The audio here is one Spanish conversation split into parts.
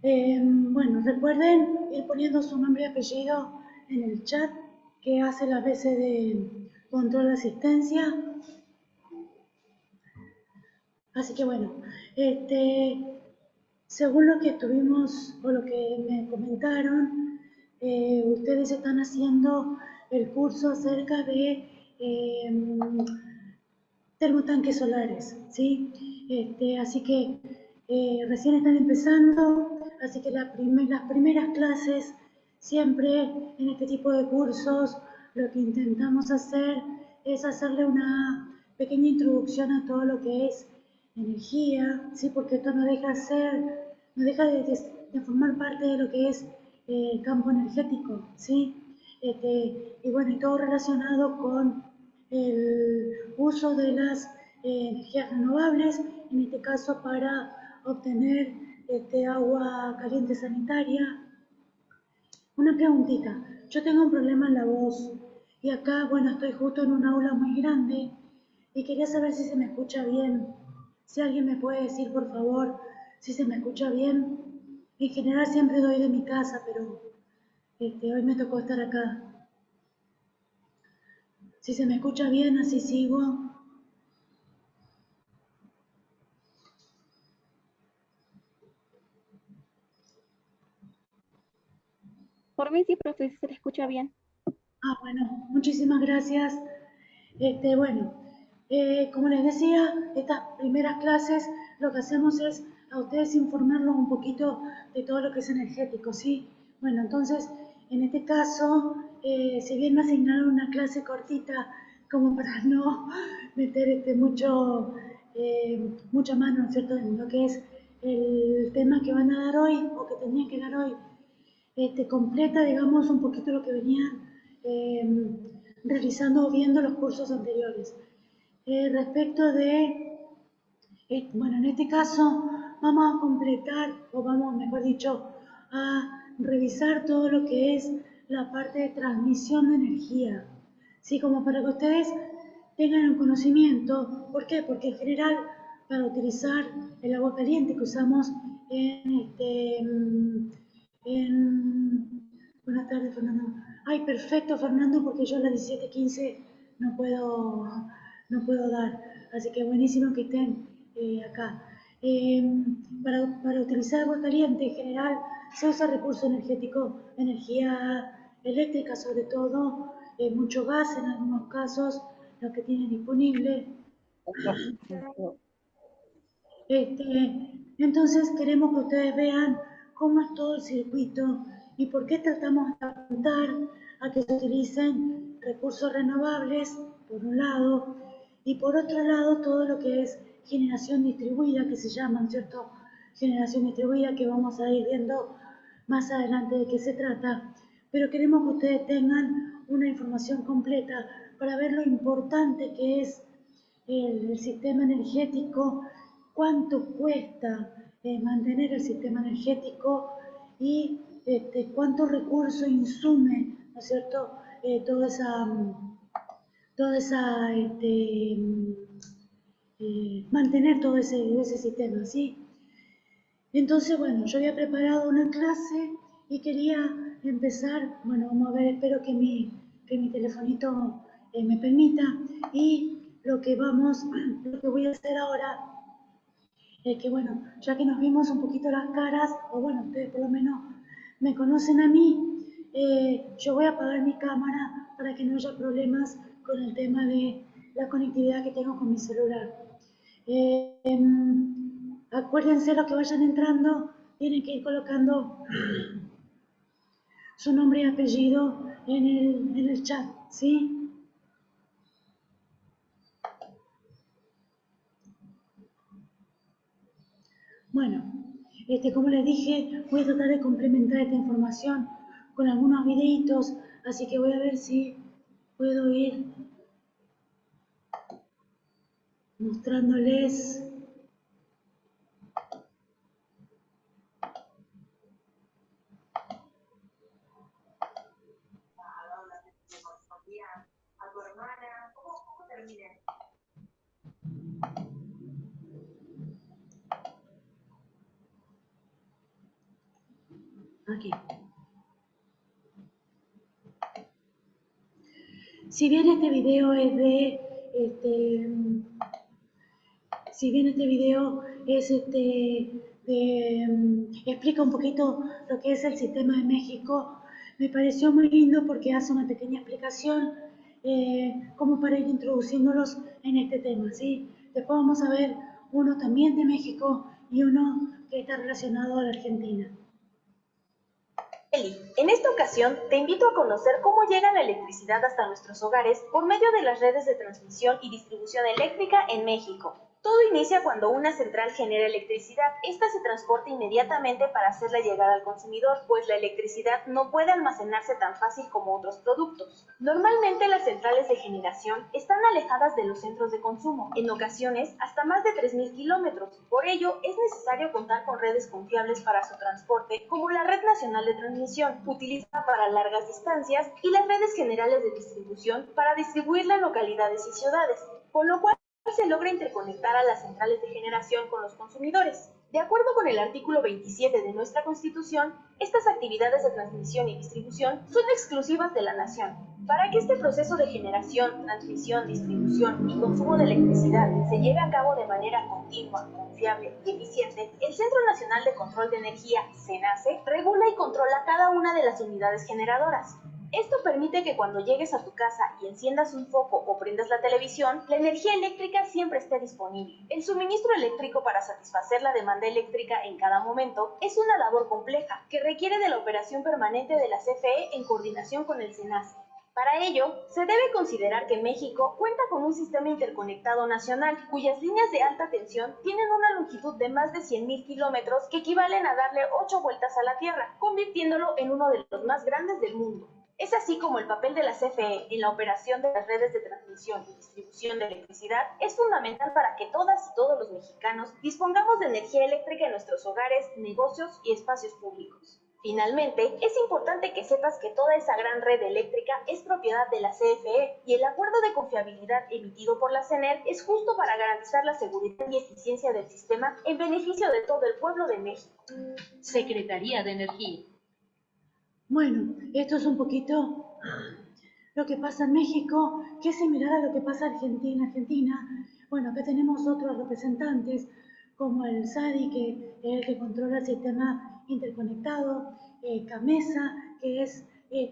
Bueno, recuerden ir poniendo su nombre y apellido en el chat que hace las veces de control de asistencia. Así que bueno, según lo que tuvimos o lo que me comentaron, ustedes están haciendo el curso acerca de termotanques solares, ¿sí? Así que recién están empezando, así que las primeras clases, siempre en este tipo de cursos, lo que intentamos hacer es hacerle una pequeña introducción a todo lo que es energía, ¿sí? Porque esto no deja no deja de formar parte de lo que es el campo energético, ¿sí? Y bueno, y todo relacionado con el uso de las energías renovables, en este caso para obtener agua caliente sanitaria. Una preguntita, yo tengo un problema en la voz y acá, bueno, estoy justo en un aula muy grande y quería saber si se me escucha bien. Si alguien me puede decir, por favor, si se me escucha bien. En general siempre doy de mi casa, pero hoy me tocó estar acá. Si se me escucha bien, así sigo. Por mí sí, profe, si se le escucha bien. Ah, bueno, muchísimas gracias. Bueno, como les decía, estas primeras clases lo que hacemos es a ustedes informarlos un poquito de todo lo que es energético, ¿sí? Bueno, entonces, en este caso, si bien me asignaron una clase cortita, como para no meter mucha mano, ¿no es cierto?, en lo que es el tema que van a dar hoy o que tenían que dar hoy, completa, digamos, un poquito lo que venían eh, realizando o viendo los cursos anteriores. Respecto de, bueno, en este caso vamos a completar, o vamos, mejor dicho, a revisar todo lo que es la parte de transmisión de energía. ¿Sí? Como para que ustedes tengan un conocimiento. ¿Por qué? Porque en general, para utilizar el agua caliente que usamos en... Buenas tardes, Fernando. Ay, perfecto, Fernando, porque yo a las 17:15 no puedo, no puedo dar. Así que buenísimo que estén acá. Para utilizar agua caliente en general se usa recurso energético, energía eléctrica sobre todo, mucho gas en algunos casos, lo que tienen disponible. Entonces queremos que ustedes vean cómo es todo el circuito y por qué tratamos de apuntar a que se utilicen recursos renovables, por un lado, y por otro lado todo lo que es generación distribuida, que se llama, ¿cierto? Generación distribuida, que vamos a ir viendo más adelante de qué se trata, pero queremos que ustedes tengan una información completa para ver lo importante que es el sistema energético, cuánto cuesta mantener el sistema energético y cuánto recurso insume, ¿no es cierto?, toda esa mantener todo ese sistema, ¿sí? Entonces, bueno, yo había preparado una clase y quería empezar, bueno, vamos a ver, espero que mi telefonito me permita, y lo que voy a hacer ahora es que, bueno, ya que nos vimos un poquito las caras, o bueno, ustedes por lo menos me conocen a mí, yo voy a apagar mi cámara para que no haya problemas con el tema de la conectividad que tengo con mi celular. Acuérdense, los que vayan entrando, tienen que ir colocando su nombre y apellido en el chat, ¿sí? Bueno, como les dije, voy a tratar de complementar esta información con algunos videitos, así que voy a ver si puedo ir mostrándoles. Aquí. Si bien este video es explica un poquito lo que es el sistema de México, me pareció muy lindo porque hace una pequeña explicación como para ir introduciéndolos en este tema, ¿sí? Después vamos a ver uno también de México y uno que está relacionado a la Argentina. Eli, en esta ocasión te invito a conocer cómo llega la electricidad hasta nuestros hogares por medio de las redes de transmisión y distribución eléctrica en México. Todo inicia cuando una central genera electricidad. Esta se transporta inmediatamente para hacerla llegar al consumidor, pues la electricidad no puede almacenarse tan fácil como otros productos. Normalmente las centrales de generación están alejadas de los centros de consumo, en ocasiones hasta más de 3.000 kilómetros. Por ello, es necesario contar con redes confiables para su transporte, como la Red Nacional de Transmisión, utilizada para largas distancias, y las redes generales de distribución para distribuirla en localidades y ciudades, con lo cual se logra interconectar a las centrales de generación con los consumidores. De acuerdo con el artículo 27 de nuestra Constitución, estas actividades de transmisión y distribución son exclusivas de la nación. Para que este proceso de generación, transmisión, distribución y consumo de electricidad se lleve a cabo de manera continua, confiable y eficiente, el Centro Nacional de Control de Energía, CENACE, regula y controla cada una de las unidades generadoras. Esto permite que cuando llegues a tu casa y enciendas un foco o prendas la televisión, la energía eléctrica siempre esté disponible. El suministro eléctrico para satisfacer la demanda eléctrica en cada momento es una labor compleja que requiere de la operación permanente de la CFE en coordinación con el SENACE. Para ello, se debe considerar que México cuenta con un sistema interconectado nacional, cuyas líneas de alta tensión tienen una longitud de más de 100.000 kilómetros que equivalen a darle 8 vueltas a la Tierra, convirtiéndolo en uno de los más grandes del mundo. Es así como el papel de la CFE en la operación de las redes de transmisión y distribución de electricidad es fundamental para que todas y todos los mexicanos dispongamos de energía eléctrica en nuestros hogares, negocios y espacios públicos. Finalmente, es importante que sepas que toda esa gran red eléctrica es propiedad de la CFE y el acuerdo de confiabilidad emitido por la CENER es justo para garantizar la seguridad y eficiencia del sistema en beneficio de todo el pueblo de México. Secretaría de Energía. Bueno, esto es un poquito lo que pasa en México, que es similar a lo que pasa en Argentina. Bueno, acá tenemos otros representantes, como el SADI, que es el que controla el sistema interconectado, CAMESA, que es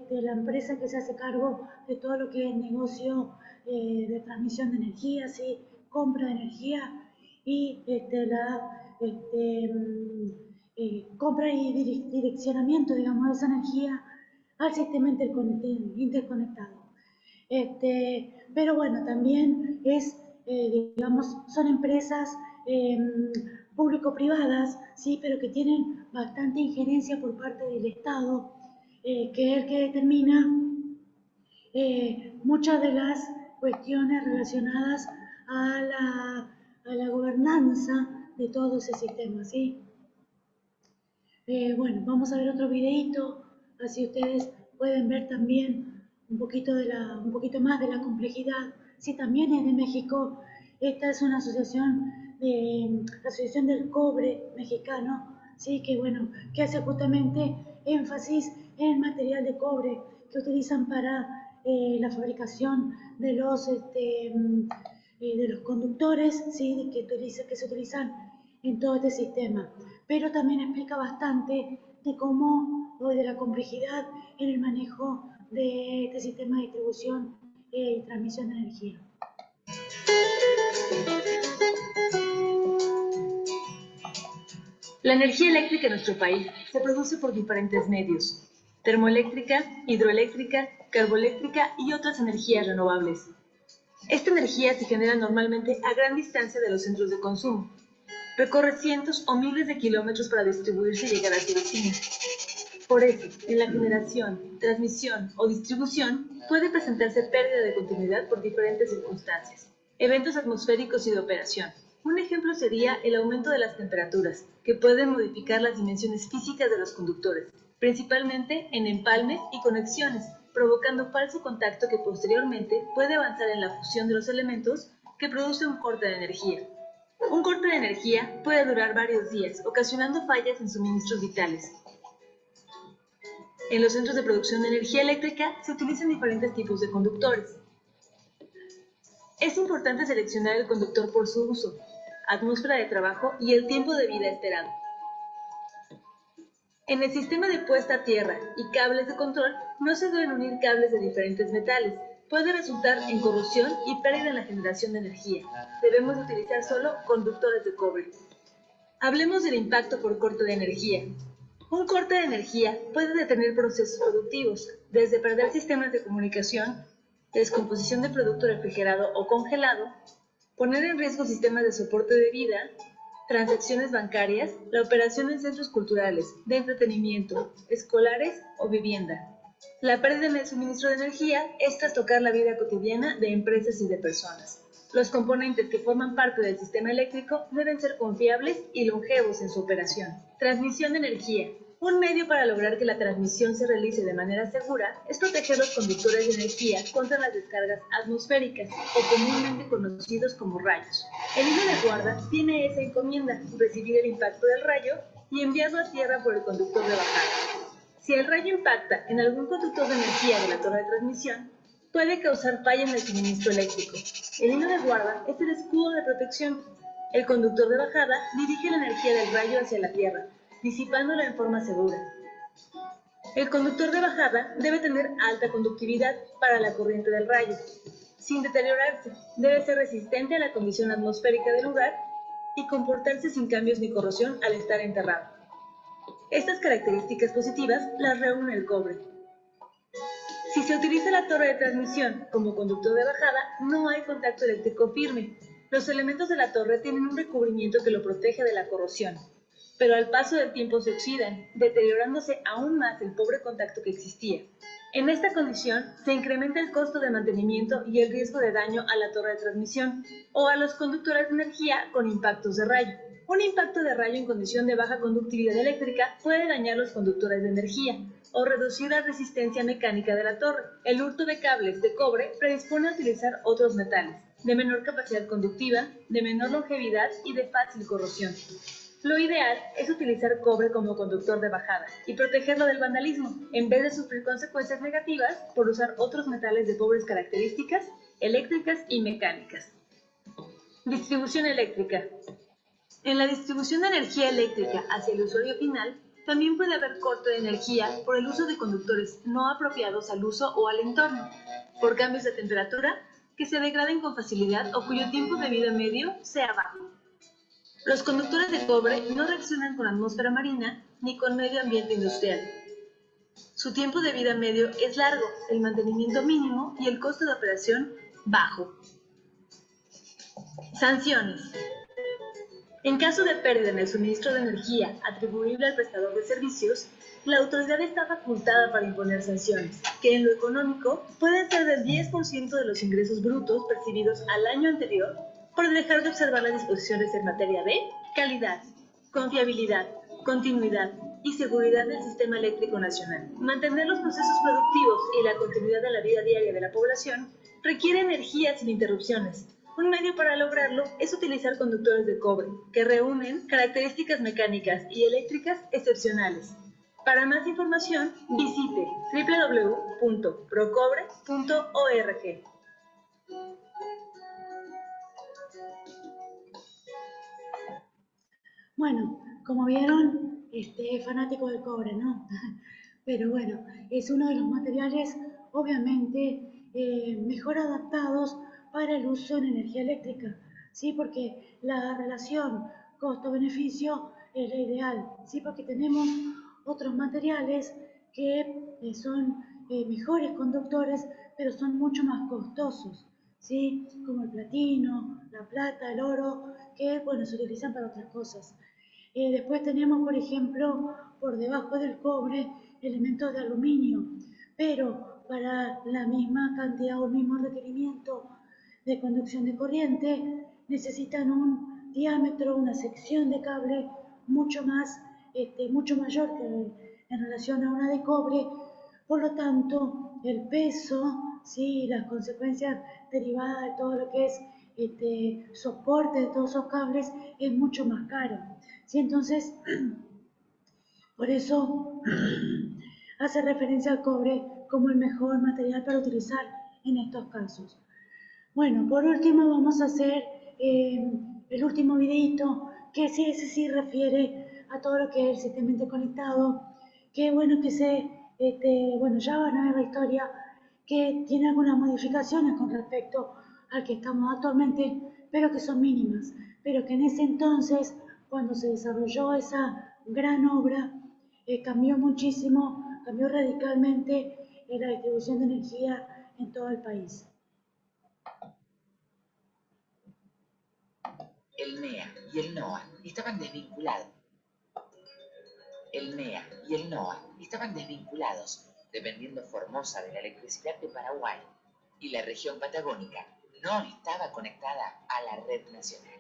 la empresa que se hace cargo de todo lo que es negocio de transmisión de energía, ¿sí? Compra de energía, y compra y direccionamiento, digamos, de esa energía al sistema interconectado. Pero bueno, también digamos, son empresas público-privadas, ¿sí? Pero que tienen bastante injerencia por parte del Estado, que es el que determina muchas de las cuestiones relacionadas a la gobernanza de todo ese sistema, ¿sí? Bueno, vamos a ver otro videito, así ustedes pueden ver también un poquito más de la complejidad. Sí, también es de México. Esta es una asociación la Asociación del Cobre Mexicano, sí, que bueno, que hace justamente énfasis en el material de cobre que utilizan para la fabricación de los conductores, sí, que se utilizan en todo este sistema. Pero también explica bastante de cómo o de la complejidad en el manejo de este sistema de distribución y transmisión de energía. La energía eléctrica en nuestro país se produce por diferentes medios: termoeléctrica, hidroeléctrica, carboeléctrica y otras energías renovables. Esta energía se genera normalmente a gran distancia de los centros de consumo. Recorre cientos o miles de kilómetros para distribuirse y llegar a su destino. Por eso, en la generación, transmisión o distribución puede presentarse pérdida de continuidad por diferentes circunstancias, eventos atmosféricos y de operación. Un ejemplo sería el aumento de las temperaturas, que pueden modificar las dimensiones físicas de los conductores, principalmente en empalmes y conexiones, provocando falso contacto que posteriormente puede avanzar en la fusión de los elementos que produce un corte de energía. Un corte de energía puede durar varios días, ocasionando fallas en suministros vitales. En los centros de producción de energía eléctrica se utilizan diferentes tipos de conductores. Es importante seleccionar el conductor por su uso, atmósfera de trabajo y el tiempo de vida esperado. En el sistema de puesta a tierra y cables de control no se deben unir cables de diferentes metales. Puede resultar en corrosión y pérdida en la generación de energía. Debemos utilizar solo conductores de cobre. Hablemos del impacto por corte de energía. Un corte de energía puede detener procesos productivos, desde perder sistemas de comunicación, descomposición de producto refrigerado o congelado, poner en riesgo sistemas de soporte de vida, transacciones bancarias, la operación en centros culturales, de entretenimiento, escolares o vivienda. La pérdida en el suministro de energía es trastocar la vida cotidiana de empresas y de personas. Los componentes que forman parte del sistema eléctrico deben ser confiables y longevos en su operación. Transmisión de energía. Un medio para lograr que la transmisión se realice de manera segura es proteger los conductores de energía contra las descargas atmosféricas, o comúnmente conocidos como rayos. El hilo de guarda tiene esa encomienda, recibir el impacto del rayo y enviarlo a tierra por el conductor de bajada. Si el rayo impacta en algún conductor de energía de la torre de transmisión, puede causar falla en el suministro eléctrico. El hilo de guarda es el escudo de protección. El conductor de bajada dirige la energía del rayo hacia la tierra, disipándola en forma segura. El conductor de bajada debe tener alta conductividad para la corriente del rayo. Sin deteriorarse, debe ser resistente a la condición atmosférica del lugar y comportarse sin cambios ni corrosión al estar enterrado. Estas características positivas las reúne el cobre. Si se utiliza la torre de transmisión como conductor de bajada, no hay contacto eléctrico firme. Los elementos de la torre tienen un recubrimiento que lo protege de la corrosión, pero al paso del tiempo se oxidan, deteriorándose aún más el pobre contacto que existía. En esta condición, se incrementa el costo de mantenimiento y el riesgo de daño a la torre de transmisión o a los conductores de energía con impactos de rayo. Un impacto de rayo en condición de baja conductividad eléctrica puede dañar los conductores de energía o reducir la resistencia mecánica de la torre. El hurto de cables de cobre predispone a utilizar otros metales, de menor capacidad conductiva, de menor longevidad y de fácil corrosión. Lo ideal es utilizar cobre como conductor de bajada y protegerlo del vandalismo, en vez de sufrir consecuencias negativas por usar otros metales de pobres características eléctricas y mecánicas. Distribución eléctrica. En la distribución de energía eléctrica hacia el usuario final, también puede haber corte de energía por el uso de conductores no apropiados al uso o al entorno, por cambios de temperatura que se degraden con facilidad o cuyo tiempo de vida medio sea bajo. Los conductores de cobre no reaccionan con la atmósfera marina ni con medio ambiente industrial. Su tiempo de vida medio es largo, el mantenimiento mínimo y el costo de operación bajo. Sanciones. En caso de pérdida en el suministro de energía atribuible al prestador de servicios, la autoridad está facultada para imponer sanciones, que en lo económico pueden ser del 10% de los ingresos brutos percibidos al año anterior por dejar de observar las disposiciones en materia de calidad, confiabilidad, continuidad y seguridad del sistema eléctrico nacional. Mantener los procesos productivos y la continuidad de la vida diaria de la población requiere energía sin interrupciones. Un medio para lograrlo es utilizar conductores de cobre, que reúnen características mecánicas y eléctricas excepcionales. Para más información, visite www.procobre.org. Bueno, como vieron, es fanático del cobre, ¿no? Pero bueno, es uno de los materiales, obviamente, mejor adaptados para el uso en energía eléctrica, ¿sí? Porque la relación costo-beneficio es la ideal, ¿sí? Porque tenemos otros materiales que son mejores conductores, pero son mucho más costosos, ¿sí? Como el platino, la plata, el oro, que, bueno, se utilizan para otras cosas. Después tenemos, por ejemplo, por debajo del cobre, elementos de aluminio, pero para la misma cantidad o el mismo requerimiento de conducción de corriente, necesitan un diámetro, una sección de cable mucho mayor que en relación a una de cobre. Por lo tanto, el peso, ¿sí? Las consecuencias derivadas de todo lo que es soporte de todos esos cables es mucho más caro, ¿sí? Entonces, por eso hace referencia al cobre como el mejor material para utilizar en estos casos. Bueno, por último vamos a hacer el último videito, que sí, ese sí refiere a todo lo que es el sistema interconectado, que bueno, bueno, ya van a ver la historia, que tiene algunas modificaciones con respecto al que estamos actualmente, pero que son mínimas, pero que en ese entonces, cuando se desarrolló esa gran obra, cambió muchísimo, cambió radicalmente la distribución de energía en todo el país. El NEA y el NOA estaban desvinculados. El NEA y el NOA estaban desvinculados, dependiendo Formosa de la electricidad de Paraguay, y la región patagónica no estaba conectada a la red nacional.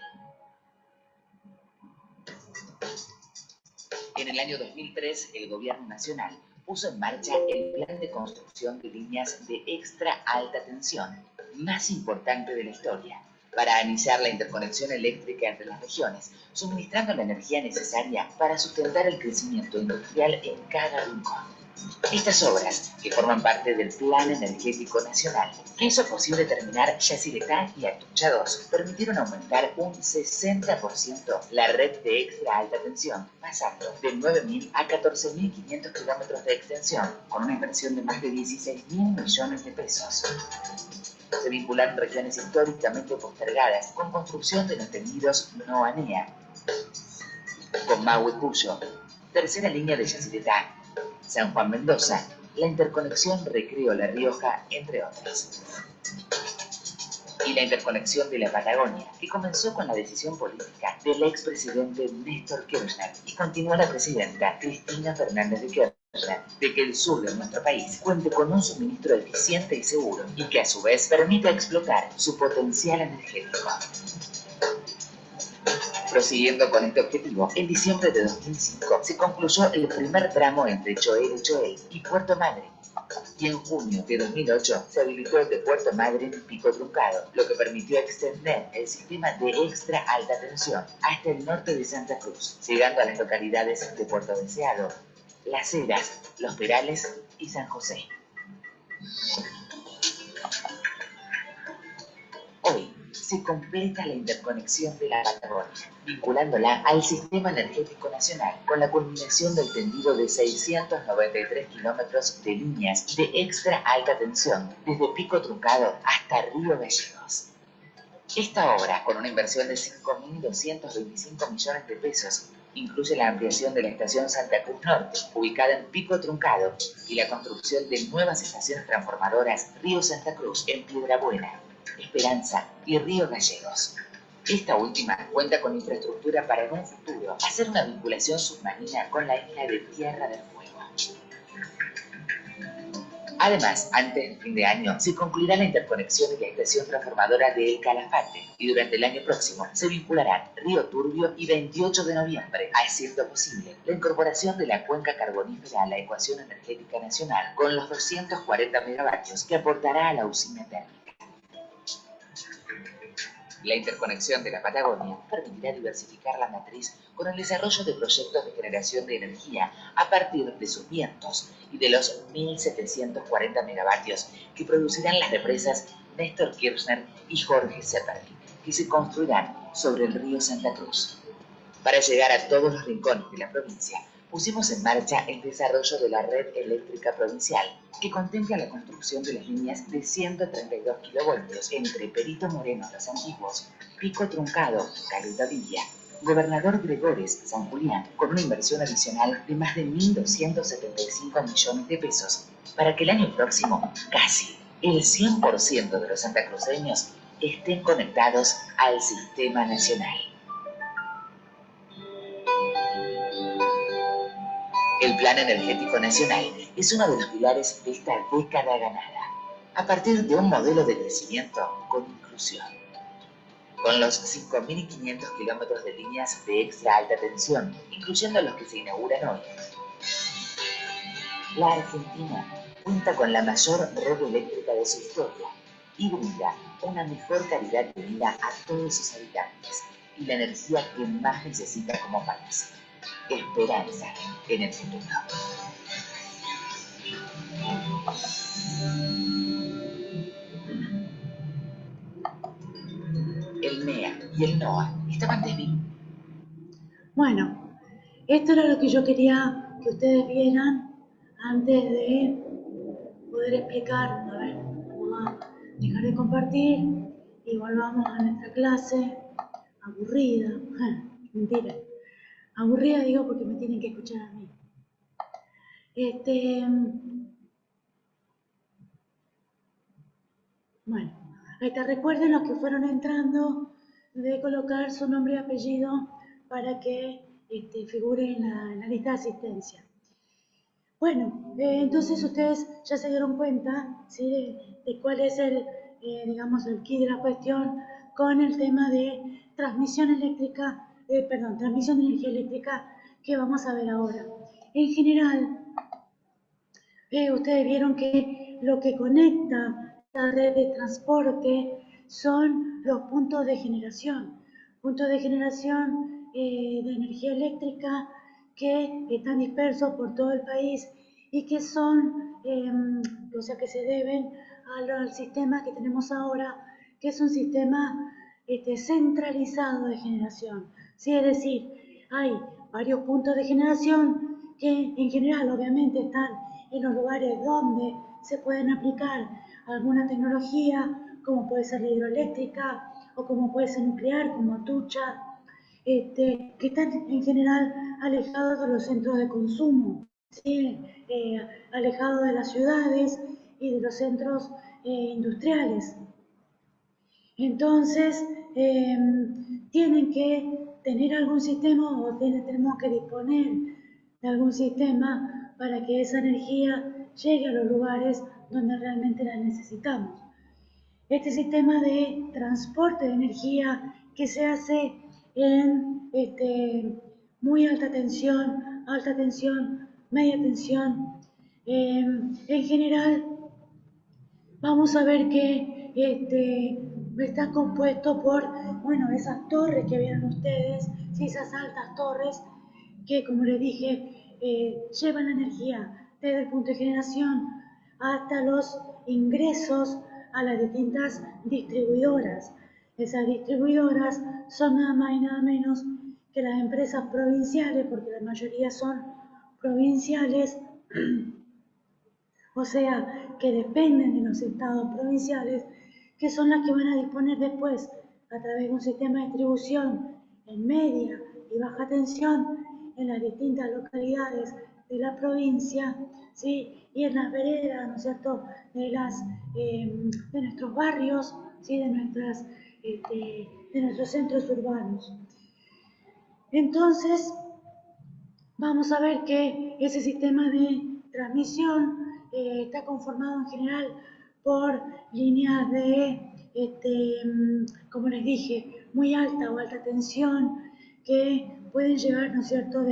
En el año 2003, el gobierno nacional puso en marcha el plan de construcción de líneas de extra alta tensión, más importante de la historia, para iniciar la interconexión eléctrica entre las regiones, suministrando la energía necesaria para sustentar el crecimiento industrial en cada rincón. Estas obras, que forman parte del Plan Energético Nacional, que hizo posible terminar Yacyretá y Atucha 2, permitieron aumentar un 60% la red de extra alta tensión, pasando de 9.000 a 14.500 kilómetros de extensión, con una inversión de más de 16.000 millones de pesos. Se vincularon regiones históricamente postergadas con construcción de los tenidos NOA-NEA, con Maui Cuyo, tercera línea de Yacyretá, San Juan Mendoza, la interconexión Recreo La Rioja, entre otras. Y la interconexión de la Patagonia, que comenzó con la decisión política del expresidente Néstor Kirchner y continuó la presidenta Cristina Fernández de Kirchner, de que el sur de nuestro país cuente con un suministro eficiente y seguro y que a su vez permita explotar su potencial energético. Prosiguiendo con este objetivo, en diciembre de 2005 se concluyó el primer tramo entre Choel y Puerto Madryn, y en junio de 2008 se habilitó el de Puerto Madryn Pico Truncado, lo que permitió extender el sistema de extra alta tensión hasta el norte de Santa Cruz, llegando a las localidades de Puerto Deseado, Las Heras, Los Perales y San José. Hoy se completa la interconexión de la Patagonia, vinculándola al Sistema Energético Nacional, con la culminación del tendido de 693 kilómetros de líneas de extra alta tensión, desde Pico Truncado hasta Río Gallegos. Esta obra, con una inversión de 5.225 millones de pesos, incluye la ampliación de la estación Santa Cruz Norte, ubicada en Pico Truncado, y la construcción de nuevas estaciones transformadoras Río Santa Cruz en Piedrabuena, Esperanza y Río Gallegos. Esta última cuenta con infraestructura para en un futuro hacer una vinculación submarina con la isla de Tierra del Fuego. Además, antes del fin de año se concluirá la interconexión de la estación transformadora de El Calafate y durante el año próximo se vincularán Río Turbio y 28 de noviembre, haciendo posible la incorporación de la cuenca carbonífera a la ecuación energética nacional con los 240 megavatios que aportará a la usina térmica. La interconexión de la Patagonia permitirá diversificar la matriz con el desarrollo de proyectos de generación de energía a partir de sus vientos y de los 1.740 megavatios que producirán las represas Néstor Kirchner y Jorge Zeppelin, que se construirán sobre el río Santa Cruz. Para llegar a todos los rincones de la provincia, pusimos en marcha el desarrollo de la red eléctrica provincial, que contempla la construcción de las líneas de 132 kilovoltios entre Perito Moreno Los Antiguos, Pico Truncado, Caleta Villa, Gobernador Gregores, San Julián, con una inversión adicional de más de 1.275 millones de pesos, para que el año próximo casi el 100% de los santacruceños estén conectados al sistema nacional. El Plan Energético Nacional es uno de los pilares de esta década ganada, a partir de un modelo de crecimiento con inclusión. Con los 5.500 kilómetros de líneas de extra alta tensión, incluyendo los que se inauguran hoy, la Argentina cuenta con la mayor red eléctrica de su historia y brinda una mejor calidad de vida a todos sus habitantes y la energía que más necesita como país. Esperanza en el futuro. y el NOA estaban débiles. Bueno, esto era lo que yo quería que ustedes vieran antes de poder explicar. A ver, vamos a dejar de compartir y volvamos a nuestra clase aburrida. Mentira. Aburrida digo porque me tienen que escuchar a mí. Bueno, ahí te recuerden los que fueron entrando de colocar su nombre y apellido para que figure en la lista de asistencia. Bueno, entonces ustedes ya se dieron cuenta, ¿sí? de cuál es digamos, el quid de la cuestión con el tema de transmisión eléctrica, transmisión de energía eléctrica que vamos a ver ahora. En general, ustedes vieron que lo que conecta la red de transporte son los puntos de generación de energía eléctrica que están dispersos por todo el país y que son, o sea, que se deben al sistema que tenemos ahora, que es un sistema centralizado de generación. ¿Sí? Es decir, hay varios puntos de generación que en general obviamente están en los lugares donde se pueden aplicar alguna tecnología, como puede ser la hidroeléctrica o como puede ser nuclear, como Atucha, que están en general alejados de los centros de consumo, ¿sí? Alejados de las ciudades y de los centros industriales. Entonces, tienen que tener algún sistema o tenemos que disponer de algún sistema para que esa energía llegue a los lugares donde realmente la necesitamos. Este sistema de transporte de energía que se hace en muy alta tensión, media tensión, en general vamos a ver que está compuesto por, bueno, esas torres que vieron ustedes, ¿sí? Esas altas torres que, como les dije, llevan la energía desde el punto de generación hasta los ingresos a las distintas distribuidoras. Esas distribuidoras son nada más y nada menos que las empresas provinciales, porque la mayoría son provinciales, o sea, que dependen de los estados provinciales, que son las que van a disponer después, a través de un sistema de distribución en media y baja tensión, en las distintas localidades de la provincia, ¿sí? Y en las veredas, ¿no es cierto?, de nuestros barrios, ¿sí? de nuestros centros urbanos. Entonces, vamos a ver que ese sistema de transmisión está conformado en general por líneas como les dije, muy alta o alta tensión, que pueden llegar, ¿no es cierto?,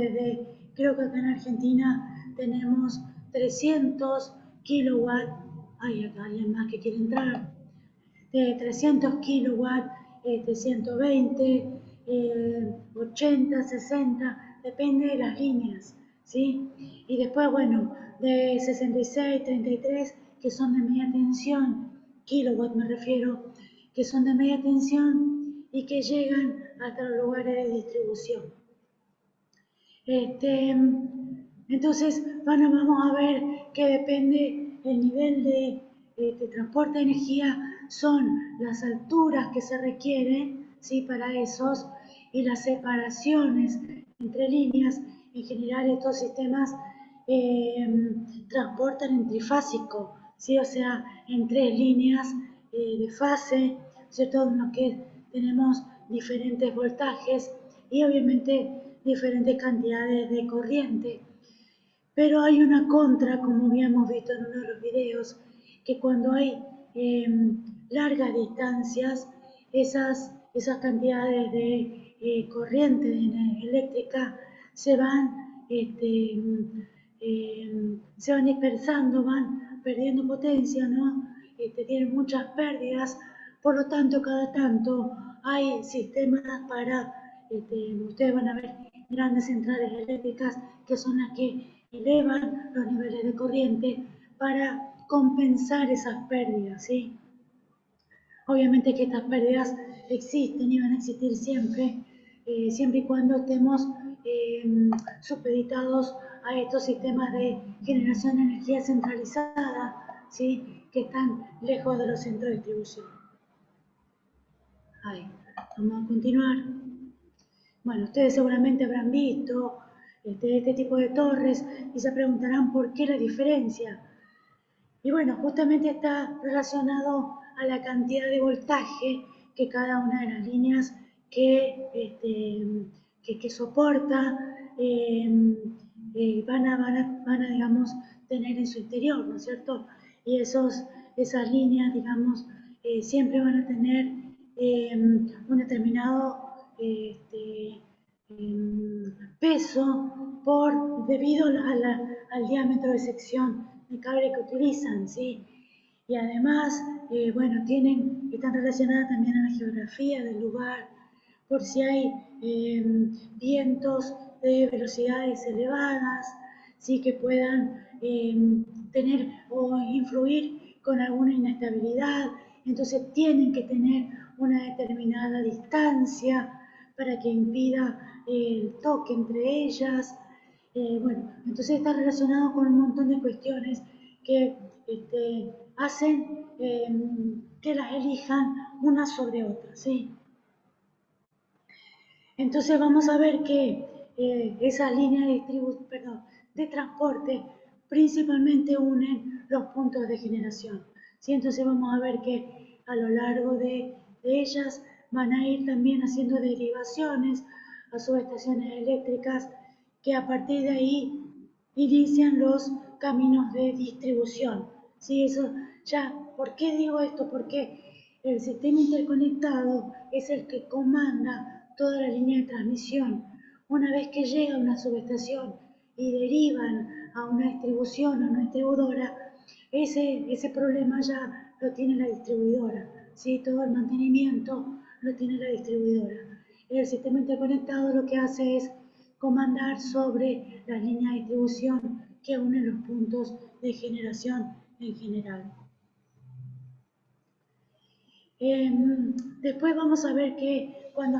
creo que acá en Argentina tenemos 300 kilowatts, hay acá alguien más que quiere entrar, de 300 kilowatts, 120, 80, 60, depende de las líneas, ¿sí? Y después, bueno, de 66, 33, que son de media tensión, kilowatt me refiero, que son de media tensión y que llegan hasta los lugares de distribución. Entonces, vamos a ver que depende el nivel de transporte de energía, son las alturas que se requieren, ¿sí? Para esos, y las separaciones entre líneas. En general, estos sistemas transportan en trifásico, ¿sí? O sea, en 3 líneas de fase, ¿cierto? En lo que tenemos diferentes voltajes y obviamente diferentes cantidades de corriente. Pero hay una contra, como habíamos visto en uno de los videos, que cuando hay largas distancias, esas cantidades de corriente eléctrica se van, se van dispersando, van perdiendo potencia, ¿no? Tienen muchas pérdidas, por lo tanto, cada tanto hay sistemas para, ustedes van a ver grandes centrales eléctricas que son las que elevan los niveles de corriente para compensar esas pérdidas, ¿sí? Obviamente que estas pérdidas existen y van a existir siempre, siempre y cuando estemos supeditados a estos sistemas de generación de energía centralizada, ¿sí? Que están lejos de los centros de distribución. Ahí, vamos a continuar. Bueno, ustedes seguramente habrán visto este tipo de torres y se preguntarán por qué la diferencia. Y bueno, justamente está relacionado a la cantidad de voltaje que cada una de las líneas que soporta van a, digamos, tener en su interior, ¿no es cierto? Y esas líneas, digamos, siempre van a tener un determinado peso debido al diámetro de sección de cable que utilizan, ¿sí? Y además, bueno, están relacionadas también a la geografía del lugar, por si hay vientos de velocidades elevadas, sí, que puedan tener o influir con alguna inestabilidad. Entonces tienen que tener una determinada distancia para que impida el toque entre ellas. Bueno, entonces está relacionado con un montón de cuestiones que hacen que las elijan una sobre otra, ¿sí? Entonces vamos a ver que esas líneas de transporte principalmente unen los puntos de generación, ¿sí? Entonces vamos a ver que a lo largo de ellas van a ir también haciendo derivaciones a subestaciones eléctricas que a partir de ahí inician los caminos de distribución, ¿sí? Eso ya, ¿por qué digo esto? Porque el sistema interconectado es el que comanda toda la línea de transmisión. Una vez que llega a una subestación y derivan a una distribución, a una distribuidora, ese problema ya lo tiene la distribuidora, ¿sí? Todo el mantenimiento lo tiene la distribuidora. El sistema interconectado lo que hace es comandar sobre las líneas de distribución que unen los puntos de generación en general. Después vamos a ver que cuando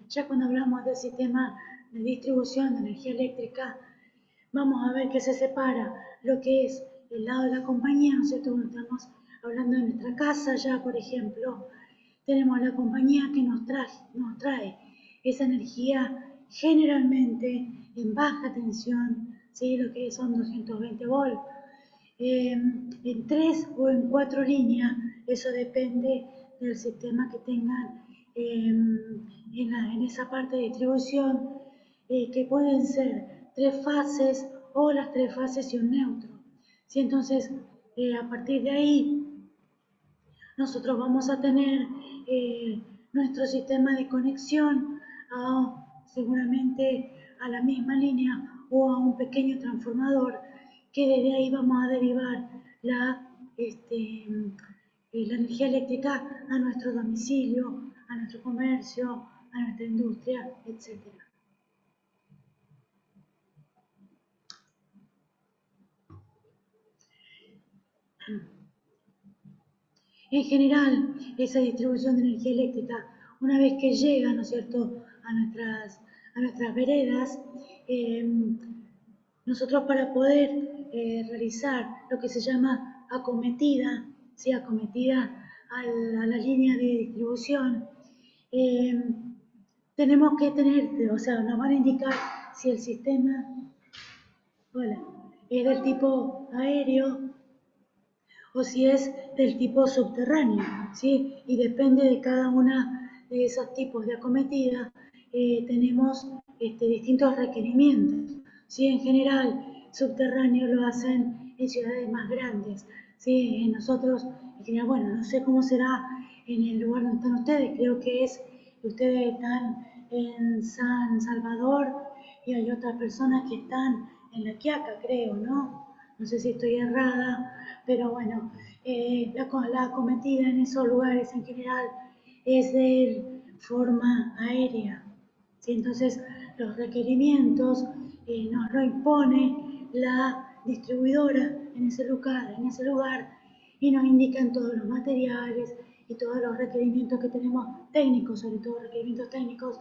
ya cuando hablamos del sistema de distribución de energía eléctrica, vamos a ver que se separa lo que es el lado de la compañía, ¿no es cierto? Cuando estamos hablando de nuestra casa ya, por ejemplo, tenemos la compañía que nos trae esa energía generalmente en baja tensión, ¿sí? Lo que son 220 volts. En 3 o en 4 líneas, eso depende del sistema que tengan en esa parte de distribución, que pueden ser 3 fases o las 3 fases y un neutro. ¿Sí? Entonces, a partir de ahí, nosotros vamos a tener nuestro sistema de conexión seguramente a la misma línea o a un pequeño transformador, que desde ahí vamos a derivar la energía eléctrica a nuestro domicilio, a nuestro comercio, a nuestra industria, etc. En general, esa distribución de energía eléctrica, una vez que llega, ¿no es cierto?, a nuestras veredas, nosotros para poder realizar lo que se llama acometida, ¿sí? Acometida a la línea de distribución, tenemos que tener, o sea, nos van a indicar si el sistema, es del tipo aéreo o si es del tipo subterráneo, ¿sí? Y depende de cada una de esos tipos de acometida, tenemos distintos requerimientos, ¿sí? En general, subterráneo lo hacen en ciudades más grandes, ¿sí? Nosotros, en general, bueno, no sé cómo será en el lugar donde están ustedes, creo que ustedes están en San Salvador y hay otras personas que están en La Quiaca, creo, ¿no? No sé si estoy errada, pero bueno, la acometida en esos lugares en general es de forma aérea, ¿sí? Entonces, los requerimientos nos lo impone la distribuidora en ese lugar, y nos indican todos los materiales y todos los requerimientos que tenemos técnicos, sobre todo requerimientos técnicos,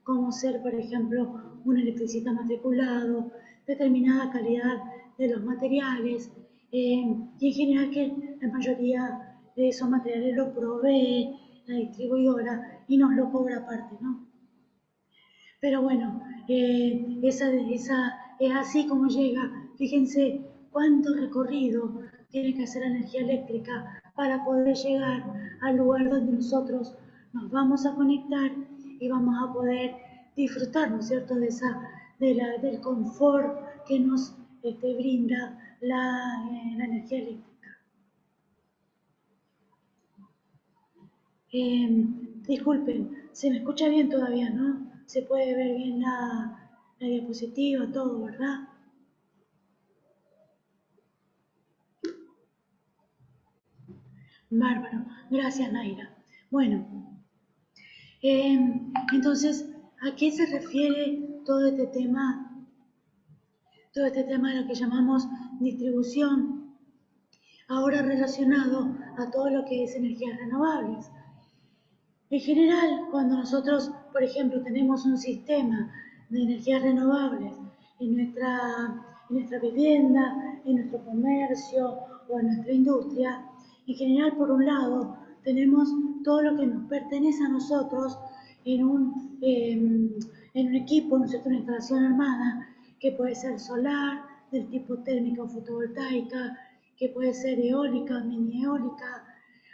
como ser, por ejemplo, un electricista matriculado, determinada calidad de los materiales, y en general que la mayoría de esos materiales lo provee la distribuidora y nos lo cobra aparte, ¿no? Pero bueno, es así como llega. Fíjense cuánto recorrido tiene que hacer la energía eléctrica para poder llegar al lugar donde nosotros nos vamos a conectar y vamos a poder disfrutar, ¿no es cierto?, del confort que nos brinda la energía eléctrica. Disculpen, se me escucha bien todavía, ¿no? Se puede ver bien la diapositiva, todo, ¿verdad? Bárbaro, gracias Naira. Bueno, entonces, ¿a qué se refiere todo este tema? Todo este tema de lo que llamamos distribución, ahora relacionado a todo lo que es energías renovables. En general, cuando nosotros, por ejemplo, tenemos un sistema de energías renovables en nuestra vivienda, en nuestro comercio o en nuestra industria, en general, por un lado, tenemos todo lo que nos pertenece a nosotros en un equipo, ¿no es cierto?, una instalación armada, que puede ser solar, del tipo térmica o fotovoltaica, que puede ser eólica, mini eólica,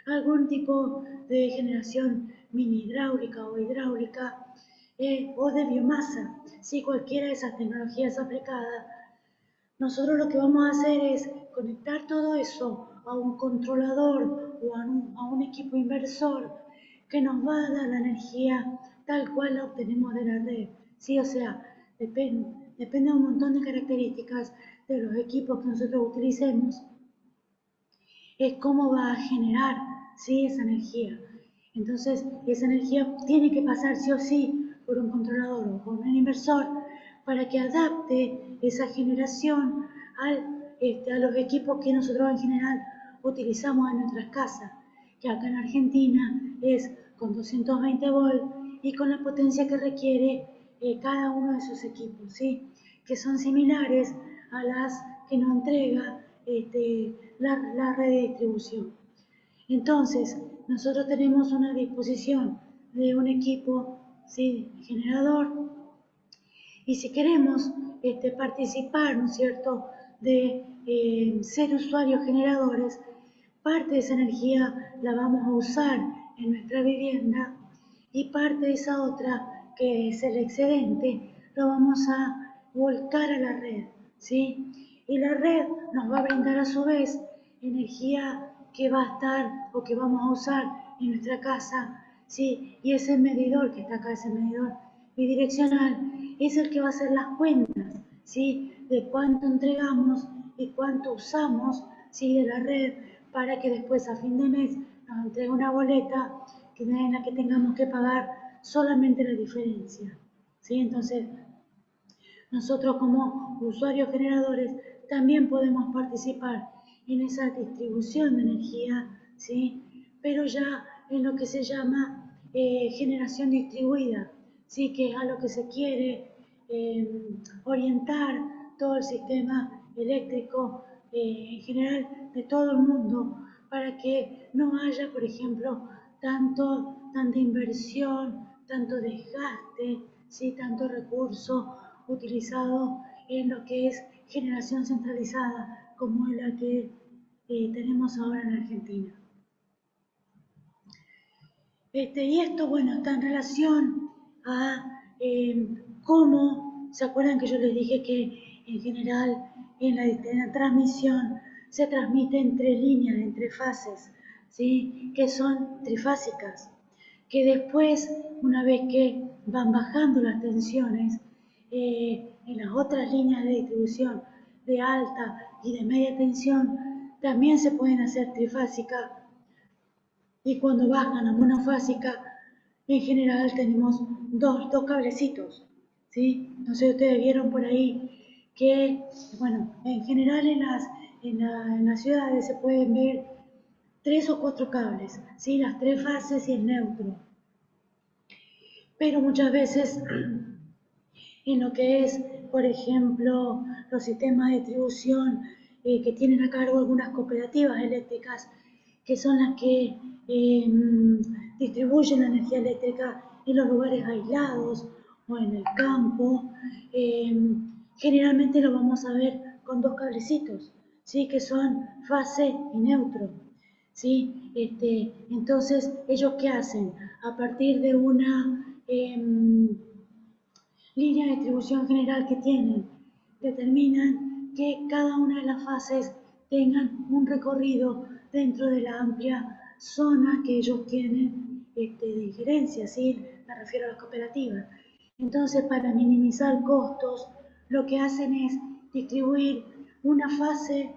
algún tipo de generación mini hidráulica o hidráulica, o de biomasa, si cualquiera de esas tecnologías aplicadas. Nosotros lo que vamos a hacer es conectar todo eso a un controlador o a un equipo inversor que nos va a dar la energía tal cual la obtenemos de la red. ¿Sí? O sea, depende de un montón de características de los equipos que nosotros utilicemos, es cómo va a generar, ¿sí?, esa energía. Entonces, esa energía tiene que pasar sí o sí por un controlador o por un inversor para que adapte esa generación a los equipos que nosotros en general utilizamos en nuestras casas, que acá en Argentina es con 220 volts y con la potencia que requiere cada uno de esos equipos, ¿sí?, que son similares a las que nos entrega la red de distribución. Entonces, nosotros tenemos una disposición de un equipo, ¿sí?, generador, y si queremos participar, ¿no es cierto?, de ser usuarios generadores, parte de esa energía la vamos a usar en nuestra vivienda y parte de esa otra, que es el excedente, lo vamos a volcar a la red, ¿sí? Y la red nos va a brindar a su vez energía que va a estar o que vamos a usar en nuestra casa, ¿sí? Y ese medidor que está acá, ese medidor bidireccional, es el que va a hacer las cuentas, ¿sí?, de cuánto entregamos y cuánto usamos, ¿sí?, de la red, para que después a fin de mes nos entregue una boleta en la que tengamos que pagar solamente la diferencia, ¿sí? Entonces, nosotros como usuarios generadores también podemos participar en esa distribución de energía, ¿sí?, pero ya en lo que se llama generación distribuida, ¿sí?, que es a lo que se quiere orientar todo el sistema eléctrico en general de todo el mundo, para que no haya, por ejemplo, tanta inversión, tanto desgaste, ¿sí?, tanto recurso utilizado en lo que es generación centralizada, como es la que tenemos ahora en Argentina. Y esto, bueno, está en relación a cómo, ¿se acuerdan que yo les dije que en general en la transmisión se transmite entre líneas, entre fases, ¿sí?, que son trifásicas, que después, una vez que van bajando las tensiones, en las otras líneas de distribución de alta y de media tensión también se pueden hacer trifásicas, y cuando bajan a monofásica, en general tenemos dos cablecitos, ¿sí? No sé si ustedes vieron por ahí que, bueno, en general en las ciudades se pueden ver 3 o 4 cables, ¿sí? Las 3 fases y el neutro. Pero muchas veces en lo que es, por ejemplo, los sistemas de distribución que tienen a cargo algunas cooperativas eléctricas, que son las que distribuyen la energía eléctrica en los lugares aislados o en el campo, generalmente lo vamos a ver con 2 cablecitos, ¿sí? Que son fase y neutro, ¿sí? Entonces, ¿ellos qué hacen? A partir de una línea de distribución general que tienen, determinan que cada una de las fases tengan un recorrido dentro de la amplia zona que ellos tienen de injerencia, ¿sí? Me refiero a las cooperativas. Entonces, para minimizar costos, lo que hacen es distribuir una fase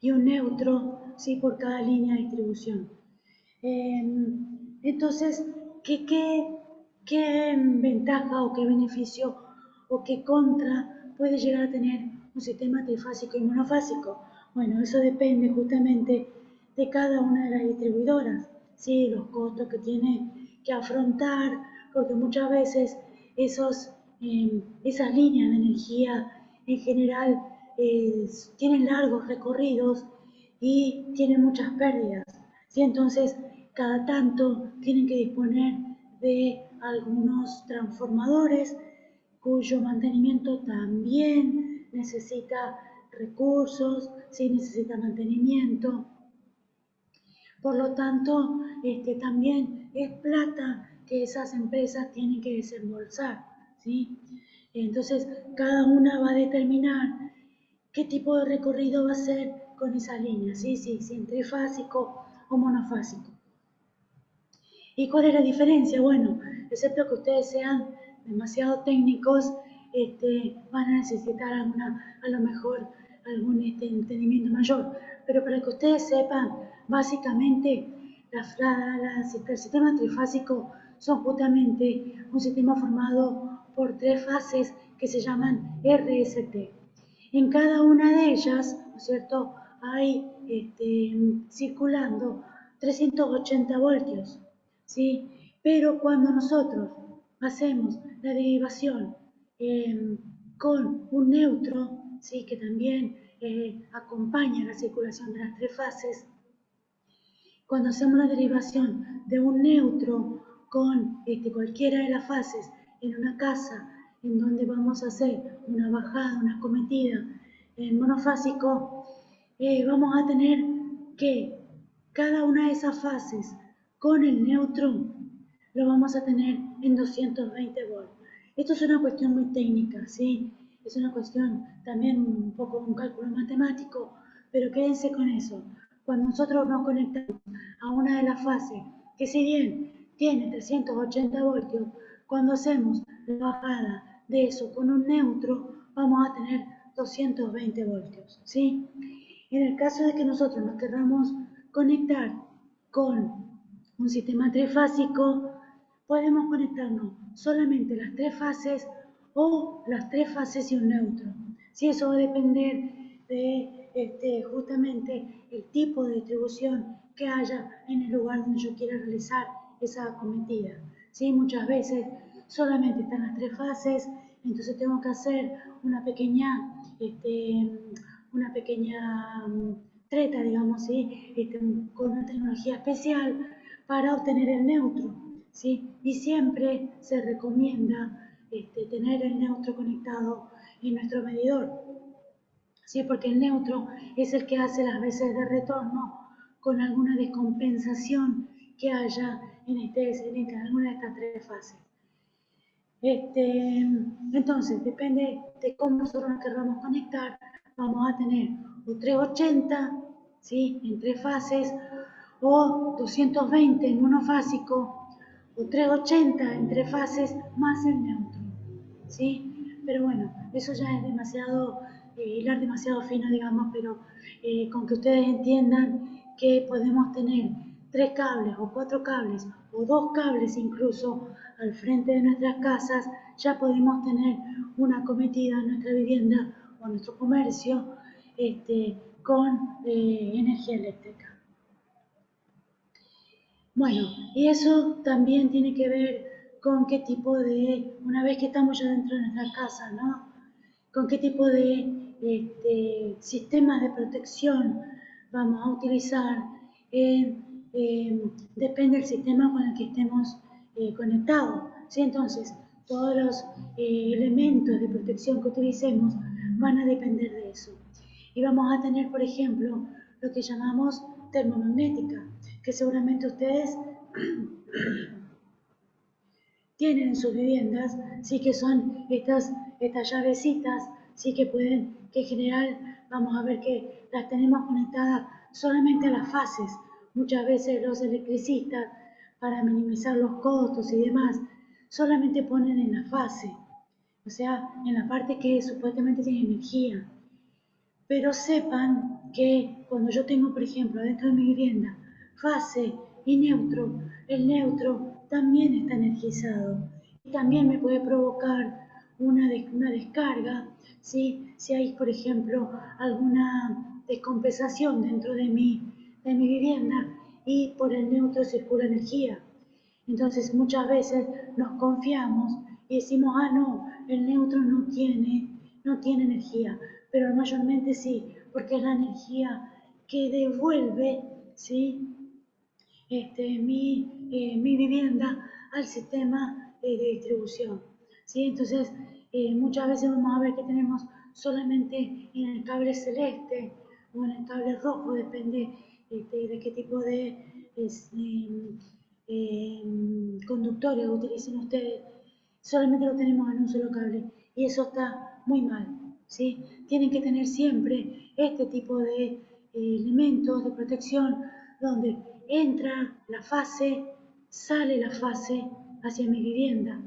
y un neutro, ¿sí? Por cada línea de distribución. Entonces, ¿qué ventaja o qué beneficio o qué contra puede llegar a tener un sistema trifásico y monofásico? Bueno, eso depende justamente de cada una de las distribuidoras, ¿sí? Los costos que tiene que afrontar, porque muchas veces esas líneas de energía en general tienen largos recorridos y tienen muchas pérdidas, ¿sí? Entonces, cada tanto tienen que disponer de algunos transformadores cuyo mantenimiento también necesita recursos, ¿sí? Necesita mantenimiento. Por lo tanto, también es plata que esas empresas tienen que desembolsar, ¿sí? Entonces, cada una va a determinar qué tipo de recorrido va a hacer con esa línea, ¿sí? Si trifásico o monofásico. ¿Y cuál es la diferencia? Bueno, excepto que ustedes sean demasiado técnicos, van a necesitar a lo mejor algún entendimiento mayor. Pero para que ustedes sepan, básicamente el sistema trifásico son justamente un sistema formado por 3 fases que se llaman RST. En cada una de ellas, ¿no es cierto?, hay circulando 380 voltios, ¿sí? Pero cuando nosotros hacemos la derivación con un neutro, ¿sí? Que también acompaña la circulación de las 3 fases, cuando hacemos la derivación de un neutro con cualquiera de las fases en una casa en donde vamos a hacer una bajada, una acometida en monofásico, vamos a tener que cada una de esas fases con el neutro lo vamos a tener en 220 volts. Esto es una cuestión muy técnica, ¿sí? Es una cuestión también un poco un cálculo matemático, pero quédense con eso. Cuando nosotros nos conectamos a una de las fases, que si bien tiene 380 voltios, cuando hacemos la bajada de eso con un neutro, vamos a tener 220 voltios, ¿sí? En el caso de que nosotros nos queramos conectar con un sistema trifásico, podemos conectarnos solamente las 3 fases o las 3 fases y un neutro. Si eso va a depender de justamente el tipo de distribución que haya en el lugar donde yo quiera realizar esa acometida. ¿Sí? Muchas veces solamente están las 3 fases, entonces tengo que hacer una pequeña treta, digamos, ¿sí? Con una tecnología especial para obtener el neutro, ¿sí? Y siempre se recomienda tener el neutro conectado en nuestro medidor, ¿sí? Porque el neutro es el que hace las veces de retorno con alguna descompensación que haya en alguna de estas 3 fases. Entonces, depende de cómo nosotros nos queramos conectar, vamos a tener o 380, ¿sí? En 3 fases, o 220 en monofásico, o 380 en 3 fases más el neutro, ¿sí? Pero bueno, eso ya es demasiado, hilar demasiado fino, digamos, pero con que ustedes entiendan que podemos tener 3 cables o 4 cables o 2 cables incluso al frente de nuestras casas, ya podemos tener una acometida en nuestra vivienda o en nuestro comercio con energía eléctrica. Bueno, y eso también tiene que ver con qué tipo de, una vez que estamos ya dentro de nuestra casa, ¿no? Con qué tipo de sistemas de protección vamos a utilizar. Depende del sistema con el que estemos conectados, ¿sí? Entonces, todos los elementos de protección que utilicemos van a depender de eso. Y vamos a tener, por ejemplo, lo que llamamos termomagnética, que seguramente ustedes tienen en sus viviendas, sí, que son estas llavecitas, sí, que pueden, que en general vamos a ver que las tenemos conectadas solamente a las fases. Muchas veces los electricistas, para minimizar los costos y demás, solamente ponen en la fase, o sea, en la parte que supuestamente tiene energía. Pero sepan que cuando yo tengo, por ejemplo, dentro de mi vivienda, fase y neutro, el neutro también está energizado y también me puede provocar una descarga, ¿sí? Si hay, por ejemplo, alguna descompensación dentro de mi vivienda y por el neutro circula energía. Entonces muchas veces nos confiamos y decimos, ah, no, el neutro no tiene energía, pero mayormente sí, porque es la energía que devuelve, ¿sí? Mi vivienda al sistema de distribución, ¿sí? Entonces, muchas veces vamos a ver que tenemos solamente en el cable celeste o en el cable rojo, depende de qué tipo de conductores utilicen ustedes, solamente lo tenemos en un solo cable y eso está muy mal, ¿sí? Tienen que tener siempre este tipo de elementos de protección donde entra la fase, sale la fase hacia mi vivienda,